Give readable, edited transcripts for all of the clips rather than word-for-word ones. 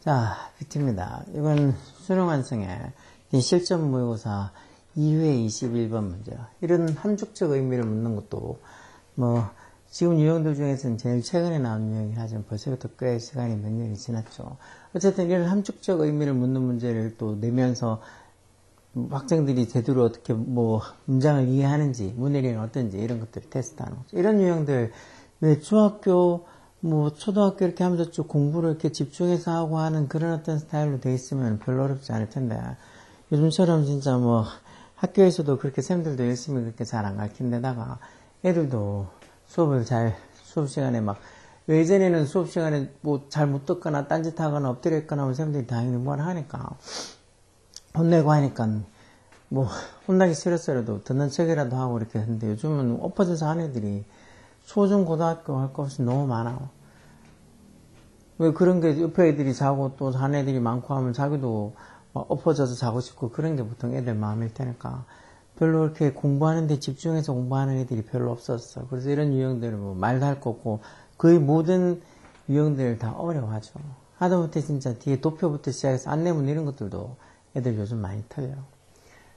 자, 뷰티입니다. 이건 수능 완성의 실전 모의고사 2회 21번 문제야. 이런 함축적 의미를 묻는 것도 지금 유형들 중에서는 제일 최근에 나온 유형이긴 하지만 벌써부터 꽤 시간이 몇 년이 지났죠. 어쨌든 이런 함축적 의미를 묻는 문제를 또 내면서 학생들이 제대로 어떻게 문장을 이해하는지, 문해력이 어떤지 이런 것들을 테스트하는 거죠. 이런 유형들 중학교 초등학교 이렇게 하면서 쭉 공부를 이렇게 집중해서 하고 하는 그런 어떤 스타일로 돼 있으면 별로 어렵지 않을 텐데, 요즘처럼 진짜 학교에서도 그렇게 쌤들도 열심히 그렇게 잘 안 가르친 데다가 애들도 수업 시간에 예전에는 수업 시간에 잘 못 듣거나 딴짓하거나 엎드려 있거나 하면 쌤들이 당연히 뭘 하니까, 혼내고 하니까, 혼나기 싫었어도 듣는 척이라도 하고 이렇게 했는데, 요즘은 엎어져서 하는 애들이 초중 고등학교 할 것 없이 너무 많아. 왜 그런 게 옆에 애들이 자고 또 하는 애들이 많고 하면 자기도 엎어져서 자고 싶고 그런 게 보통 애들 마음일 테니까 별로 이렇게 공부하는데 집중해서 공부하는 애들이 별로 없었어. 그래서 이런 유형들을 말도 할 거 없고 거의 모든 유형들을 다 어려워하죠. 하다못해 진짜 뒤에 도표부터 시작해서 안내문 이런 것들도 애들 요즘 많이 틀려요.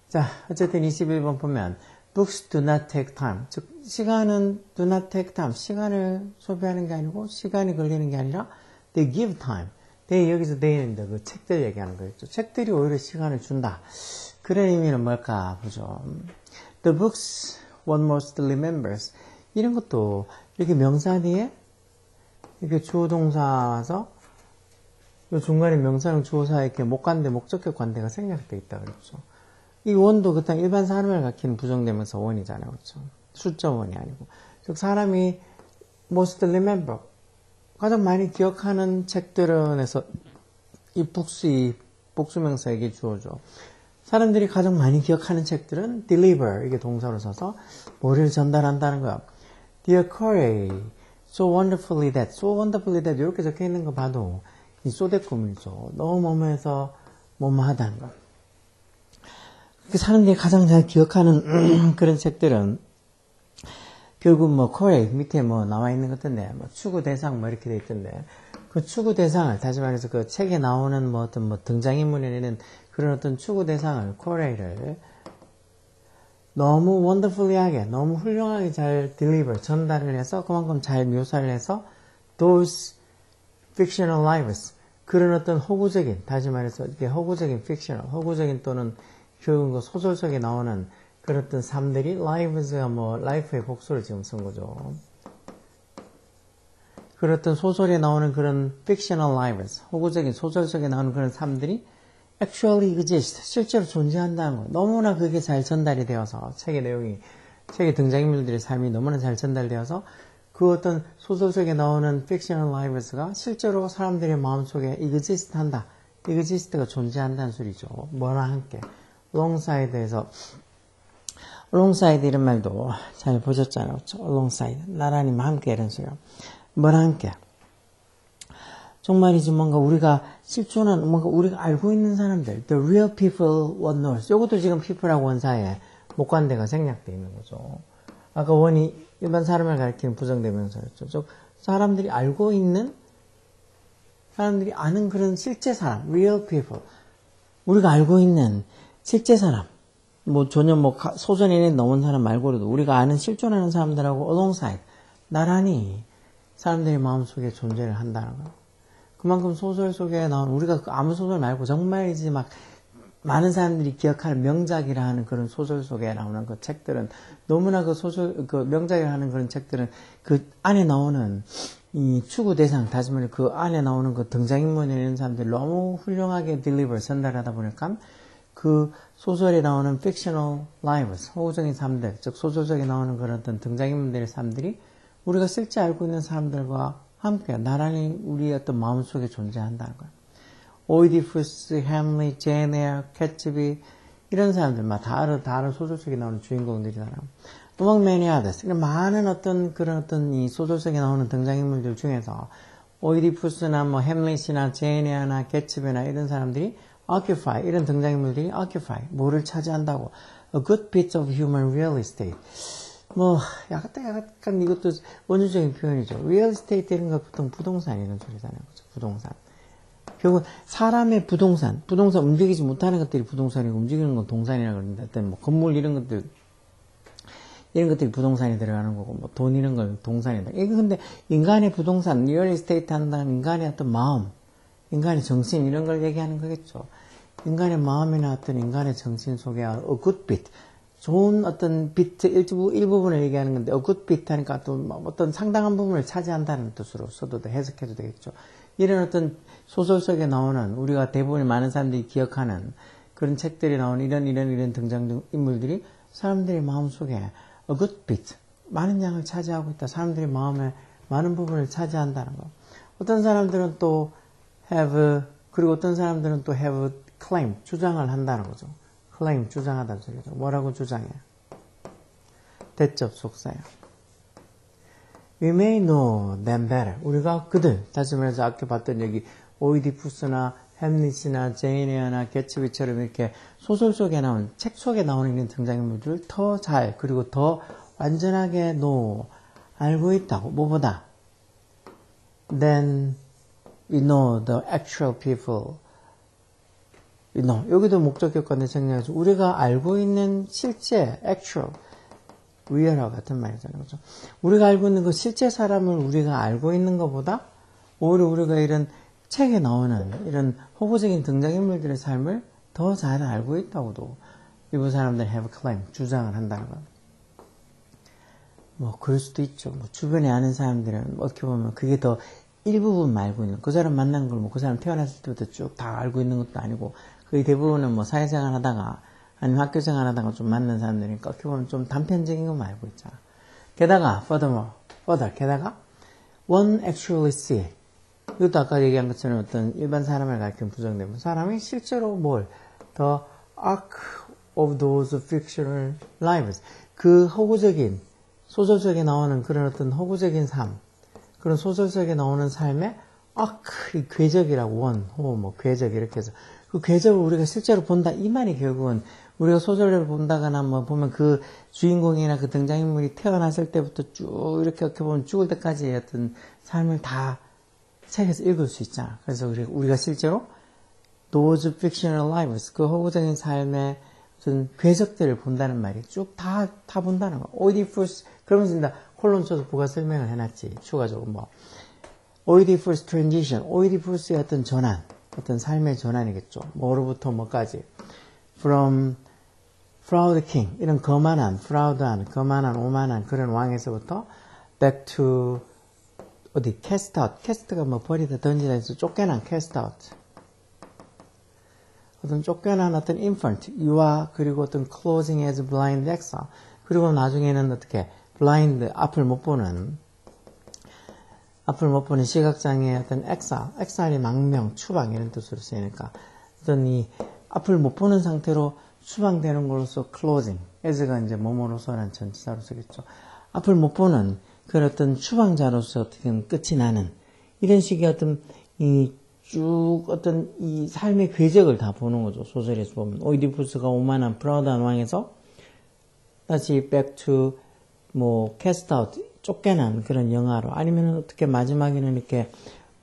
자, 어쨌든 21번 보면 Books do not take time. 즉, 시간은 do not take time. 시간을 소비하는 게 아니고, 시간이 걸리는 게 아니라, they give time. 여기서 they인데, 그 책들 얘기하는 거였죠. 책들이 오히려 시간을 준다. 그런 의미는 뭘까 보죠. The books one most remembers. 이런 것도, 이렇게 명사 뒤에, 이렇게 주어동사 와서, 요 중간에 명사랑 주어사에 이렇게 목관대, 목적격 관대가 생략돼 있다 그랬죠. 이 원도 그냥 일반 사람을 가리키는 부정되면서 원이잖아요. 그렇죠? 숫자 원이 아니고. 즉, 사람이 most remember. 가장 많이 기억하는 책들은에서 이 북스, 복수명사에게 주어져. 사람들이 가장 많이 기억하는 책들은 deliver. 이게 동사로 써서 뭐를 전달한다는 거야. Dear Corey, so wonderfully that, so wonderfully that 이렇게 적혀 있는 거 봐도 이 소대 구문이죠. 너무 뭐뭐해서 뭐뭐하다는 거. 사람들이 가장 잘 기억하는 그런 책들은 결국 코레이 밑에 나와 있는 것 같은데 추구 대상 이렇게 돼 있던데 그 추구 대상을 다시 말해서 그 책에 나오는 어떤 등장인물에 있는 그런 어떤 추구 대상을 코레이를 너무 wonderfully하게 너무 훌륭하게 잘 deliver 전달을 해서 그만큼 잘 묘사를 해서 those fictional lives 그런 어떤 허구적인 다시 말해서 이게 허구적인 fictional 허구적인 또는 결국 소설 속에 나오는 그런 어떤 삶들이 lives가 life의 복수를 지금 쓴 거죠. 그런 어떤 소설에 나오는 그런 fictional lives, 호구적인 소설 속에 나오는 그런 삶들이 actually exist, 실제로 존재한다는 거. 너무나 그게 잘 전달이 되어서 책의 내용이, 책의 등장인물들의 삶이 너무나 잘 전달되어서 그 어떤 소설 속에 나오는 fictional lives가 실제로 사람들의 마음속에 exist 한다. exist가 존재한다는 소리죠. 뭐랑 함께. alongside에서 alongside 이런 말도 잘 보셨잖아요. 그렇죠? alongside 나라님과 함께 이런 소리요. 뭐랑 함께 정말이지 뭔가 우리가 실존한 뭔가 우리가 알고 있는 사람들 the real people one knows 이것도 지금 people하고 원사에 목관대가 생략되어 있는 거죠. 아까 원이 일반 사람을 가리키는 부정대명사였죠. 즉 사람들이 알고 있는 사람들이 아는 그런 실제 사람 real people 우리가 알고 있는 실제 사람, 전혀 소전에 넘은 사람 말고라도 우리가 아는 실존하는 사람들하고 alongside, 나란히 사람들의 마음속에 존재를 한다는 거예요. 그만큼 소설 속에 나온, 우리가 아무 소설 말고 정말이지 많은 사람들이 기억하는 명작이라 하는 그런 소설 속에 나오는 그 책들은 너무나 그 명작이라 하는 그런 책들은 그 안에 나오는 이 추구 대상, 다시 말해 그 안에 나오는 그 등장인물에 있는 사람들이 너무 훌륭하게 전달하다 보니까 그 소설에 나오는 fictional lives, 호구적인 삶들, 즉 소설 속에 나오는 그런 어떤 등장인물들의 삶들이 우리가 실제 알고 있는 사람들과 함께 나란히 우리의 어떤 마음속에 존재한다는 거예요. 오이디푸스, 햄릿, 제인 에어, 캐츠비 이런 사람들 다른 소설 속에 나오는 주인공들이잖아요. 음악 매니아들, 많은 그런 이 소설 속에 나오는 등장인물들 중에서 오이디푸스나 햄릿이나 제인 에어나 캐츠비나 이런 사람들이 occupy, 이런 등장인물들이 occupy, 뭐를 차지한다고. A good bit of human real estate. 약간 이것도 원주적인 표현이죠. real estate 이런 거 보통 부동산 이런 소리잖아요. 그렇죠? 부동산. 결국 사람의 부동산 움직이지 못하는 것들이 부동산이고 움직이는 건 동산이라고 그러는데, 어떤 뭐 건물 이런 것들이 부동산이 들어가는 거고, 뭐 돈 이런 걸 동산이다. 이거 근데 인간의 부동산, 리얼에스테이트 한다는 인간의 어떤 마음, 인간의 정신 이런 걸 얘기하는 거겠죠. 인간의 마음이나 어떤 인간의 정신 속에 a good bit, 좋은 어떤 비트 일부분을 얘기하는 건데, a good bit 하니까 또 어떤 상당한 부분을 차지한다는 뜻으로 써도 해석해도 되겠죠. 이런 어떤 소설 속에 나오는 우리가 대부분 많은 사람들이 기억하는 그런 책들이 나오는 이런 등장 인물들이 사람들의 마음속에 a good bit, 많은 양을 차지하고 있다. 사람들의 마음에 많은 부분을 차지한다는 거. 어떤 사람들은 또 have, 그리고 어떤 사람들은 또 have claim, 주장을 한다는 거죠. claim, 주장하다는 소리죠. 뭐라고 주장해? 대접 속사야. We may know them better. 우리가 그들, 다시 말해서 아까 봤던 여기 오이디푸스나 햄릿이나 제인 에어나 개츠비처럼 이렇게 소설 속에 나온, 책 속에 나오는 이런 등장인물들을 더 잘, 그리고 더 완전하게 알고 있다고. 뭐보다? Then we know the actual people. We know. 여기도 목적격과는 정리해서 우리가 알고 있는 실제, actual, real하고 같은 말이잖아요. 그렇죠? 우리가 알고 있는 그 실제 사람을 우리가 알고 있는 것보다 오히려 우리가 이런 책에 나오는 이런 호구적인 등장인물들의 삶을 더 잘 알고 있다고도 일부 사람들 have claim, 주장을 한다는 것. 뭐 그럴 수도 있죠. 뭐 주변에 아는 사람들은 어떻게 보면 그게 더 일부분 알고 있는, 그 사람 만난 걸 뭐 그 사람 태어났을 때부터 쭉 다 알고 있는 것도 아니고, 거의 대부분은 뭐 사회생활 하다가 아니면 학교생활 하다가 좀 만난 사람들이니까 어떻게 보면 좀 단편적인 것만 알고 있잖아. 게다가 게다가 one actually see, 이것도 아까 얘기한 것처럼 어떤 일반 사람을 가리키는 부정되면 사람이 실제로 the arc of those fictional lives, 그 허구적인 소설 속에 나오는 그런 어떤 허구적인 삶, 그런 소설 속에 나오는 삶의 arc, 궤적이라고 뭐 궤적 이렇게 해서 그 궤적을 우리가 실제로 본다, 이 말이 결국은 우리가 소설을 본다거나 뭐 보면 그 주인공이나 그 등장인물이 태어났을 때부터 쭉 이렇게 보면 죽을 때까지의 어떤 삶을 다 책에서 읽을 수 있잖아. 그래서 우리가 실제로 those fictional lives, 그 허구적인 삶의 어떤 궤적들을 본다는 말이 쭉 다 본다는 거. 오이디푸스, 그러면서 이제 콜론 쳐서 부가 설명을 해놨지. 추가적으로 오이디푸스 transition, 오이디푸스의 어떤 전환, 어떤 삶의 전환이겠죠. 뭐로부터 뭐까지. from proud king, 이런 거만한, proud한, 거만한, 오만한 그런 왕에서부터 back to cast out, cast가 뭐 버리다 던지다 해서 쫓겨난 cast out. 어떤 쫓겨난 어떤 infant, 유아, 그리고 어떤 closing as blind exile. 그리고 나중에는 어떻게 blind, 앞을 못 보는 시각장애의 어떤 exile이 망명, 추방 이런 뜻으로 쓰이니까 어떤 이 앞을 못 보는 상태로 추방되는 걸로서 closing, as가 이제 뭐뭐로서라는 전치사로 쓰겠죠. 앞을 못 보는 그런 어떤 추방자로서 어떻게 끝이 나는 이런 식의 어떤 쭉 어떤 이 삶의 궤적을 다 보는 거죠. 소설에서 보면 오이디푸스가 오만한 프라우드한 왕에서 다시 back to cast out, 쫓겨난 그런 영화로, 아니면 어떻게 마지막에는 이렇게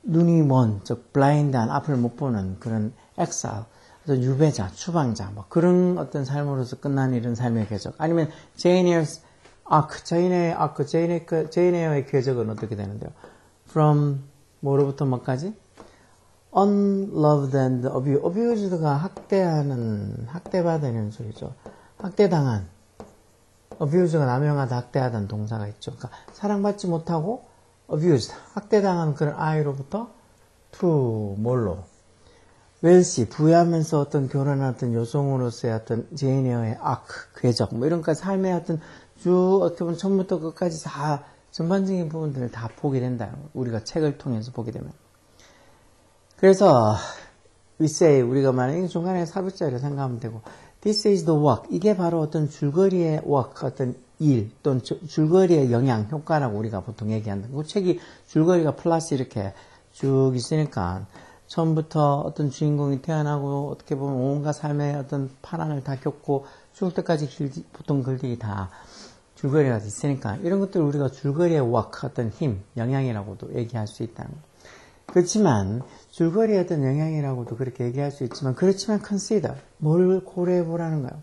눈이 먼, 즉 블라인드한, 앞을 못 보는 그런 exile, 어떤 유배자, 추방자, 그런 어떤 삶으로서 끝나는 이런 삶의 궤적. 아니면 제인 에어의 궤적은 어떻게 되는데요? From 뭐로부터 뭐까지? Unloved and abused가 학대받는 소리죠. 학대당한, abuse가 남용하다, 학대하다는 동사가 있죠. 그러니까 사랑받지 못하고 abused, 학대당한 그런 아이로부터 to 뭘로? 웰시, 부유하면서 어떤 결혼한 어떤 여성으로서의 어떤 제인 에어의 궤적, 이런 삶의 어떤 쭉 어떻게 보면 처음부터 끝까지 다 전반적인 부분들을 다 보게 된다. 우리가 책을 통해서 보게 되면. 그래서 we say, 우리가 말하는 중간에 사부자를 생각하면 되고, this is the work, 이게 바로 어떤 줄거리의 work, 어떤 일 또는 줄거리의 영향, 효과라고 우리가 보통 얘기한다. 그 책이 줄거리가 플러스 이렇게 쭉 있으니까 처음부터 어떤 주인공이 태어나고 어떻게 보면 온갖 삶의 어떤 파란을 다 겪고 죽을 때까지 보통 글들이 다 줄거리가 있으니까 이런 것들을 우리가 줄거리의 work, 어떤 힘, 영향이라고도 얘기할 수 있다는 거. 그렇지만 줄거리의 어떤 영향이라고도 그렇게 얘기할 수 있지만 그렇지만 consider 뭘 고려해 보라는 거예요.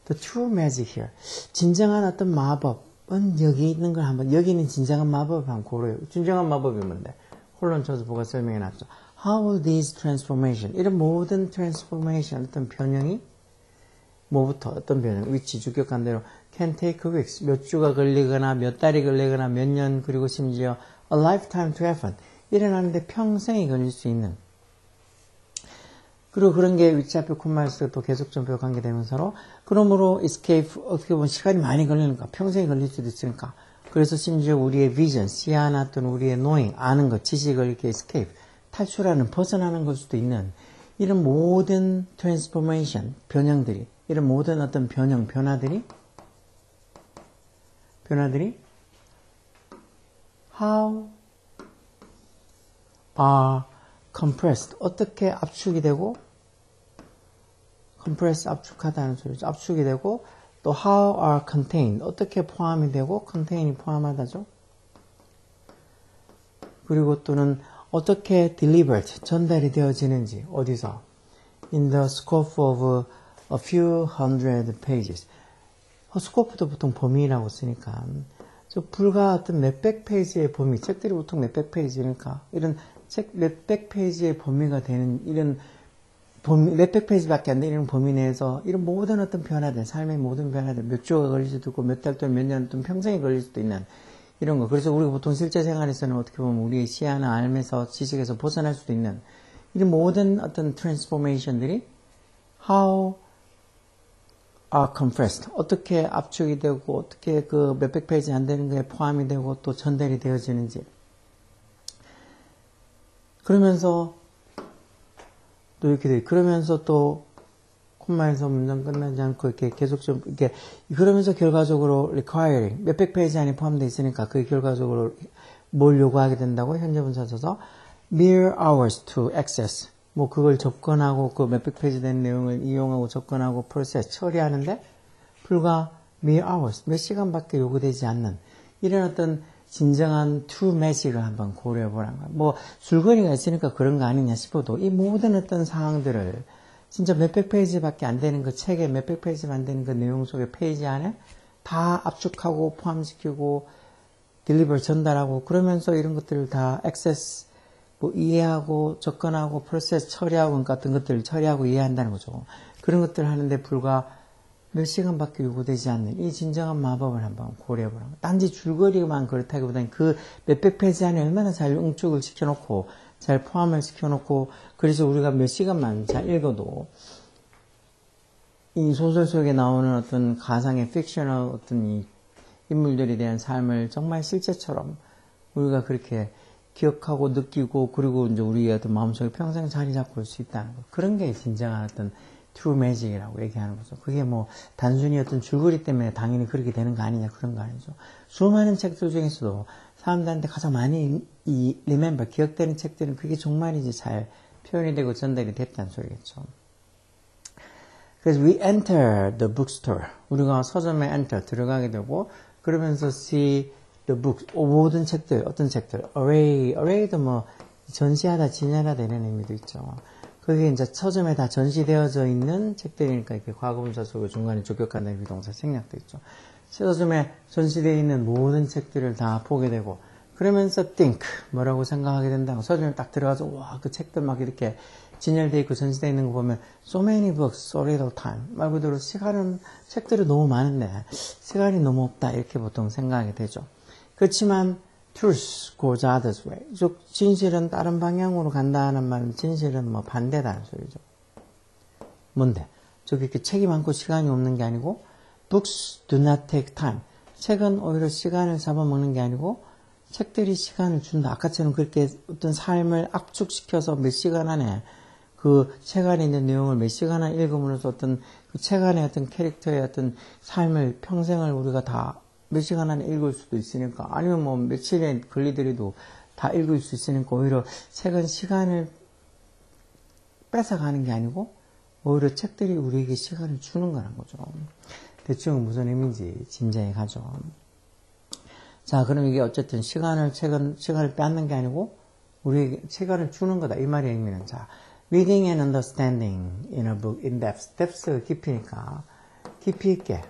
The true magic here. 진정한 어떤 마법은 여기 있는 걸 한번 여기 있는 진정한 마법을 한번 고려해. 진정한 마법이 뭔데? 홀론 저서보가 설명해 놨죠. How will these transformation 이런 모든 transformation 어떤 변형이 뭐부터 어떤 변형 위치 주격한 대로 can take weeks 몇 주가 걸리거나 몇 달이 걸리거나 몇 년 그리고 심지어 a lifetime to happen 일어나는데 평생이 걸릴 수 있는 그리고 그런 게 위치 앞에 콤마이스가 또 계속 전표 관계되면서로 그러므로 escape 어떻게 보면 시간이 많이 걸리니까 평생이 걸릴 수도 있으니까 그래서 심지어 우리의 vision 시야나 또는 우리의 knowing 아는 것 지식을 이렇게 escape 탈출하는 벗어나는 걸 수도 있는 이런 모든 transformation 변형들이 이런 모든 어떤 변화들이 how are compressed 어떻게 압축이 되고 compress 압축하다는 소리죠. 압축이 되고 또 how are contained 어떻게 포함이 되고 contain이 포함하다죠. 그리고 또는 어떻게 delivered 전달이 되어지는지 어디서 in the scope of a few hundred pages 스코프도 보통 범위라고 쓰니까 저 불과 어떤 몇백 페이지의 범위 책들이 보통 몇백 페이지니까 이런 책 몇백 페이지의 범위가 되는 이런 범위 몇백 페이지밖에 안 되는 범위 내에서 이런 모든 어떤 변화들 삶의 모든 변화들 몇 주가 걸릴 수도 있고 몇 달 또는 몇 년 또는 평생이 걸릴 수도 있는 이런 거. 그래서 우리가 보통 실제 생활에서는 어떻게 보면 우리의 시야나 알면서 지식에서 벗어날 수도 있는 이런 모든 어떤 트랜스포메이션들이 how are compressed 어떻게 압축이 되고 어떻게 그 몇백 페이지 안 되는 거에 포함이 되고 또 전달이 되어지는지 그러면서 또 이렇게 돼 그러면서 또 콤마에서 문장 끝나지 않고 이렇게 계속 좀 이렇게 그러면서 결과적으로 requiring 몇백 페이지 안에 포함되어 있으니까 그 결과적으로 뭘 요구하게 된다고 현재분사 써서 mere hours to access 뭐 그걸 접근하고 그 몇백 페이지 된 내용을 이용하고 접근하고 process 처리하는데 불과 mere hours 몇 시간밖에 요구되지 않는 이런 어떤 진정한 true magic을 한번 고려해 보라는 거예요. 뭐 줄거리가 있으니까 그런 거 아니냐 싶어도 이 모든 어떤 상황들을 진짜 몇백 페이지밖에 안 되는 그 책에 몇백 페이지만 안 되는 그 내용 속의 페이지 안에 다 압축하고 포함시키고 딜리버 전달하고 그러면서 이런 것들을 다 액세스 뭐 이해하고 접근하고 프로세스 처리하고 같은 것들을 처리하고 이해한다는 거죠. 그런 것들을 하는데 불과 몇 시간밖에 요구되지 않는 이 진정한 마법을 한번 고려해 보라는 거예요. 단지 줄거리만 그렇다기보다는 그 몇백 페이지 안에 얼마나 잘 응축을 시켜놓고 잘 포함을 시켜놓고 그래서 우리가 몇 시간만 잘 읽어도 이 소설 속에 나오는 어떤 가상의 픽셔널 어떤 이 인물들에 대한 삶을 정말 실제처럼 우리가 그렇게 기억하고 느끼고 그리고 이제 우리의 어떤 마음속에 평생 자리 잡고 올 수 있다는 거. 그런 게 진정한 어떤 true magic이라고 얘기하는 거죠. 그게 뭐 단순히 어떤 줄거리 때문에 당연히 그렇게 되는 거 아니냐 그런 거 아니죠. 수많은 책들 중에서도 사람들한테 가장 많이 이 remember 기억되는 책들은 그게 정말 이제 잘 표현이 되고 전달이 됐다는 소리겠죠. 그래서 we enter the bookstore 우리가 서점에 enter 들어가게 되고 그러면서 see the books 모든 책들 어떤 책들 array도 뭐 전시하다 진열하다 이런 의미도 있죠. 그게 이제 서점에 다 전시되어져 있는 책들이니까 이렇게 과거분사 속에 중간에 족격한다는 비동사 생략도 있죠. 서점에 전시되어 있는 모든 책들을 다 보게 되고 그러면서 think 뭐라고 생각하게 된다고 서점에 딱 들어가서 와 그 책들 막 이렇게 진열되어 있고 전시되어 있는 거 보면 so many books, so little time 말 그대로 시간은 책들이 너무 많은데 시간이 너무 없다 이렇게 보통 생각하게 되죠. 그렇지만 truth goes others way 즉 진실은 다른 방향으로 간다는 말은 진실은 뭐 반대다는 소리죠. 뭔데? 즉 이렇게 책이 많고 시간이 없는 게 아니고 books do not take time 책은 오히려 시간을 잡아먹는 게 아니고 책들이 시간을 준다. 아까처럼 그렇게 어떤 삶을 압축시켜서 몇 시간 안에 그 책 안에 있는 내용을 몇 시간 안에 읽음으로써 어떤 그 책 안에 어떤 캐릭터의 어떤 삶을 평생을 우리가 다 몇 시간 안에 읽을 수도 있으니까 아니면 뭐 며칠에 걸리더라도 다 읽을 수 있으니까 오히려 책은 시간을 뺏어가는 게 아니고 오히려 책들이 우리에게 시간을 주는 거란 거죠. 대충 무슨 의미인지 짐작이 가죠. 자, 그럼 이게 어쨌든 책은 시간을 빼앗는 게 아니고 우리에게 시간을 주는 거다. 이 말의 의미는 자, reading and understanding in a book in depth. depth가 깊이니까 깊이 있게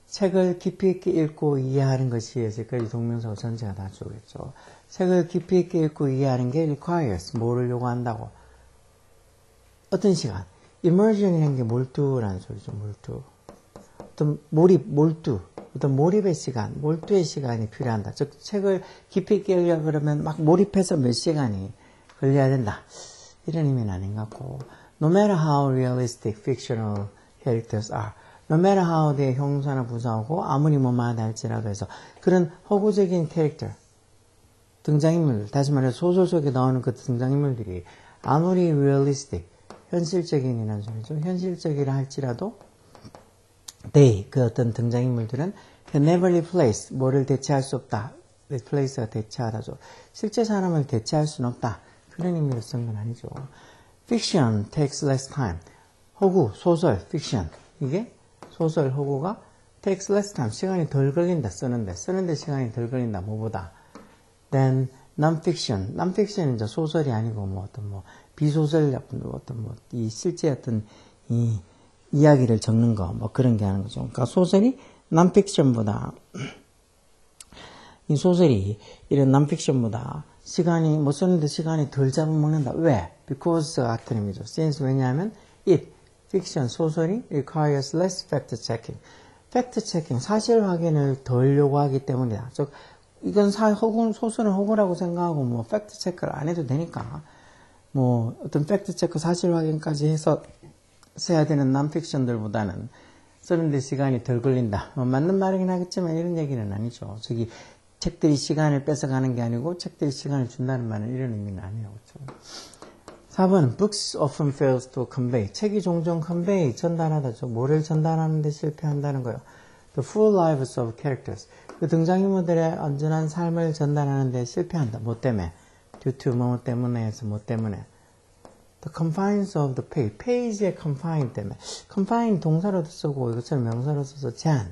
책을 깊이 있게 읽고 이해하는 것이 여기까지 동명사고 전체가 다 주겠죠. 책을 깊이 있게 읽고 이해하는 게 requires, 뭐를 요구한다고. 어떤 시간. immersion이라는 게 몰두라는 소리죠. 몰두. 어떤 몰입, 어떤 몰입의 시간, 몰두의 시간이 필요한다. 즉 책을 깊이 있게 읽으려고 그러면 막 몰입해서 몇 시간이 걸려야 된다. 이런 의미는 아닌 것 같고 No matter how realistic fictional characters are No matter how 의 형사나 부사하고 아무리 뭐마다 할지라도 해서 그런 허구적인 캐릭터 등장인물 다시 말해 소설 속에 나오는 그 등장인물들이 아무리 realistic 현실적인이라는 소리죠. 현실적이라 할지라도 they 그 어떤 등장인물들은 can never replace 뭐를 대체할 수 없다. replace가 대체하다죠. 실제 사람을 대체할 수는 없다. 그런 의미로 쓴 건 아니죠. fiction takes less time. 허구 소설 fiction 이게 소설 허구가 takes less time. 시간이 덜 걸린다. 쓰는데 시간이 덜 걸린다. 뭐보다 then non-fiction. non-fiction은 이제 소설이 아니고 뭐 어떤 뭐 비소설 어떤 뭐 이 실제 어떤 이 이야기를 적는 거 뭐 그런 게 하는 거죠. 그러니까 소설이 non-fiction보다 이 소설이 이런 non-fiction보다 시간이 뭐 쓰는데 시간이 덜 잡아먹는다. 왜? because 같은 의미죠. since 왜냐하면 it fiction 소설이 requires less fact checking. fact checking 사실 확인을 덜 요구하기 때문이다. 즉 이건 소설은 허구라고 생각하고 뭐 팩트 체크를 안 해도 되니까 뭐 어떤 팩트 체크 사실 확인까지 해서 써야 되는 non-fiction들보다는 쓰는데 시간이 덜 걸린다. 뭐 맞는 말이긴 하겠지만 이런 얘기는 아니죠. 저기 책들이 시간을 뺏어가는 게 아니고 책들이 시간을 준다는 말은 이런 의미는 아니에요. 그렇죠? 4번 Books often fails to convey. 책이 종종 convey, 전달하다죠. 뭐를 전달하는데 실패한다는 거예요. The full lives of characters. 그 등장인물들의 온전한 삶을 전달하는데 실패한다. 뭐 때문에? due to 뭐 때문에 해서 뭐 때문에. The confines of the page. 페이지의 confine 때문에. confine 동사로도 쓰고 이것처럼 명사로 써서 제한.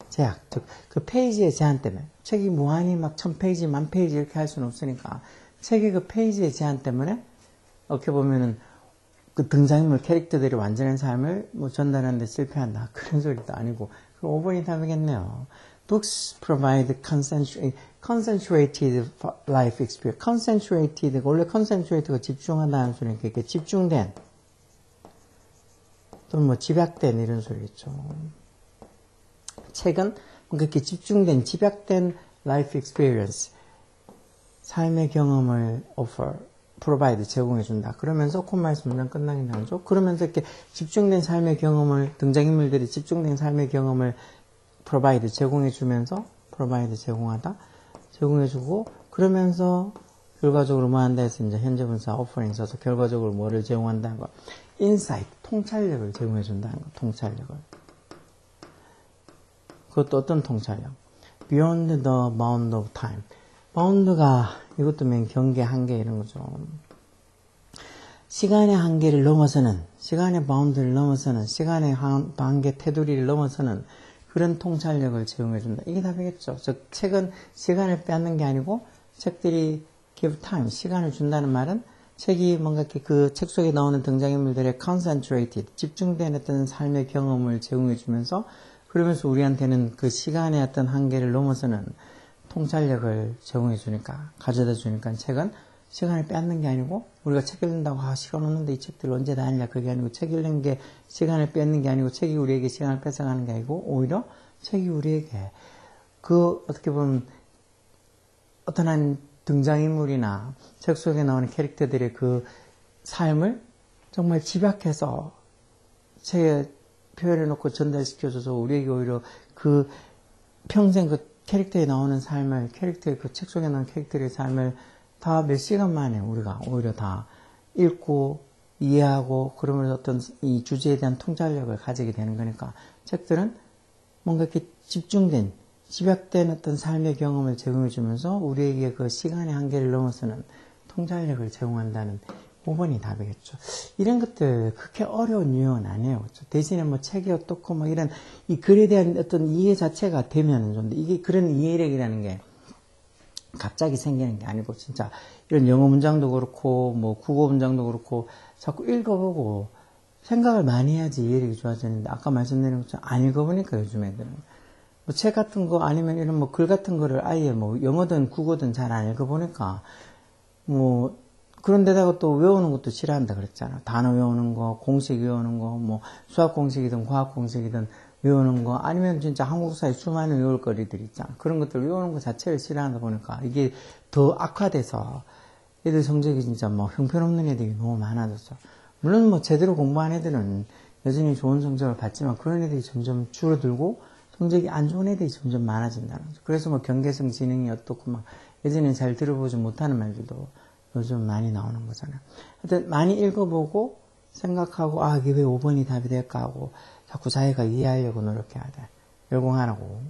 제약. 즉, 그 페이지의 제한 때문에. 책이 무한히 막 1000페이지, 10,000페이지 이렇게 할 수는 없으니까 책의 그 페이지의 제한 때문에 어떻게 보면은 그 등장인물 캐릭터들이 완전한 삶을 뭐 전달하는데 실패한다. 그런 소리도 아니고. 그럼 5번이 답이겠네요. Books provide concentrated life experience. concentrated, 원래 concentrated가 집중한다는 소리니까 이렇게 집중된 또는 뭐 집약된 이런 소리겠죠. 책은 뭔가 이렇게 집중된, 집약된 life experience. 삶의 경험을 offer, provide, 제공해준다. 그러면서 콤마에서 문장 끝나긴 나오죠. 그러면서 이렇게 집중된 삶의 경험을, 등장인물들이 집중된 삶의 경험을 provide, 제공해주면서, provide, 제공하다, 제공해주고, 그러면서 결과적으로 뭐 한다 해서 이제 현재분사 offering 써서 결과적으로 뭐를 제공한다는 거. insight, 통찰력을 제공해준다는 거, 통찰력을. 그것도 어떤 통찰력? beyond the bound of time. 바운드가 이것도 경계, 한계 이런 거죠. 시간의 한계를 넘어서는, 시간의 바운드를 넘어서는, 시간의 한계 테두리를 넘어서는 그런 통찰력을 제공해준다. 이게 답이겠죠. 즉 책은 시간을 빼앗는 게 아니고 책들이 give time, 시간을 준다는 말은 책이 뭔가 이렇게 그 책 속에 나오는 등장인물들의 concentrated, 집중된 어떤 삶의 경험을 제공해주면서 그러면서 우리한테는 그 시간의 어떤 한계를 넘어서는 통찰력을 제공해 주니까, 가져다 주니까 책은 시간을 빼앗는 게 아니고, 우리가 책 읽는다고, 시간 없는데 이 책들 언제 다 읽냐, 그게 아니고, 책 읽는 게 시간을 뺏는 게 아니고, 책이 우리에게 시간을 뺏어가는 게 아니고, 오히려 책이 우리에게 그, 어떻게 보면, 어떤 한 등장인물이나 책 속에 나오는 캐릭터들의 그 삶을 정말 집약해서 책에 표현해놓고 전달시켜줘서 우리에게 오히려 그 평생 그 캐릭터에 나오는 삶을, 캐릭터의 그 책 속에 나오는 캐릭터의 삶을 다 몇 시간 만에 우리가 오히려 다 읽고 이해하고 그러면서 어떤 이 주제에 대한 통찰력을 가지게 되는 거니까 책들은 뭔가 이렇게 집중된, 집약된 어떤 삶의 경험을 제공해 주면서 우리에게 그 시간의 한계를 넘어서는 통찰력을 제공한다는 5번이 답이겠죠. 이런 것들 그렇게 어려운 유형은 아니에요. 그렇죠? 대신에 뭐 책이 어떻고 뭐 이런 이 글에 대한 어떤 이해 자체가 되면은 좋은데 이게 그런 이해력이라는 게 갑자기 생기는 게 아니고 진짜 이런 영어 문장도 그렇고 뭐 국어 문장도 그렇고 자꾸 읽어보고 생각을 많이 해야지 이해력이 좋아지는데 아까 말씀드린 것처럼 안 읽어보니까 요즘 애들은 뭐 책 같은 거 아니면 이런 뭐 글 같은 거를 아예 뭐 영어든 국어든 잘 안 읽어보니까 뭐 그런데다가 또 외우는 것도 싫어한다 그랬잖아. 단어 외우는 거, 공식 외우는 거, 뭐 수학 공식이든 과학 공식이든 외우는 거 아니면 진짜 한국사의 수많은 외울 거리들 있잖아. 그런 것들 외우는 거 자체를 싫어하다 보니까 이게 더 악화돼서 애들 성적이 진짜 뭐 형편없는 애들이 너무 많아졌어. 물론 뭐 제대로 공부한 애들은 여전히 좋은 성적을 받지만 그런 애들이 점점 줄어들고 성적이 안 좋은 애들이 점점 많아진다는 거죠. 그래서 뭐 경계성 지능이 어떻고 막 예전에 잘 들어보지 못하는 말들도 요즘 많이 나오는 거잖아요. 하여튼 많이 읽어보고 생각하고 아 이게 왜 5번이 답이 될까 하고 자꾸 자기가 이해하려고 노력해야 돼. 열공하라고.